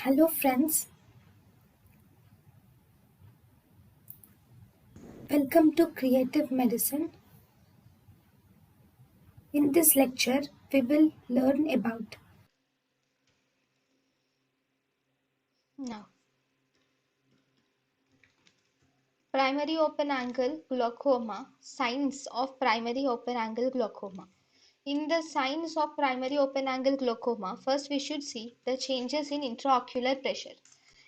Hello friends, welcome to Creative Medicine. In this lecture, we will learn about Now, primary open angle glaucoma, signs of primary open angle glaucoma. In the signs of primary open angle glaucoma, first we should see the changes in intraocular pressure.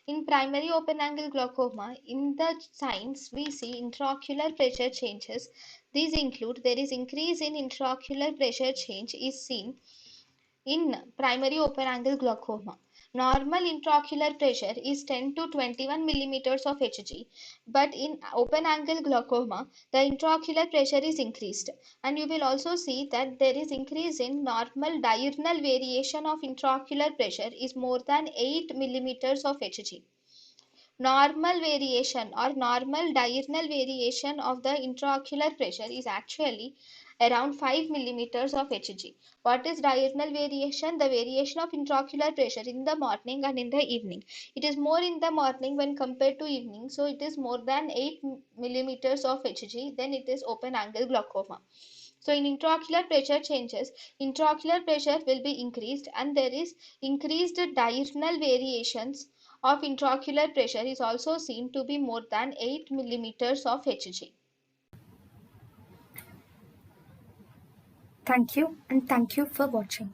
In primary open angle glaucoma, in the signs we see intraocular pressure changes. These include there is increase in intraocular pressure change is seen in primary open angle glaucoma. Normal intraocular pressure is 10 to 21 millimeters of Hg, but in open angle glaucoma, the intraocular pressure is increased. And you will also see that there is increase in normal diurnal variation of intraocular pressure is more than 8 millimeters of Hg. Normal variation or normal diurnal variation of the intraocular pressure is actually around 5 millimeters of Hg. What is diurnal variation? The variation of intraocular pressure in the morning and in the evening. It is more in the morning when compared to evening, so it is more than 8 millimeters of Hg, then it is open angle glaucoma. So in intraocular pressure changes, intraocular pressure will be increased and there is increased diurnal variations of intraocular pressure is also seen to be more than 8 millimeters of Hg. thank you and thank you for watching.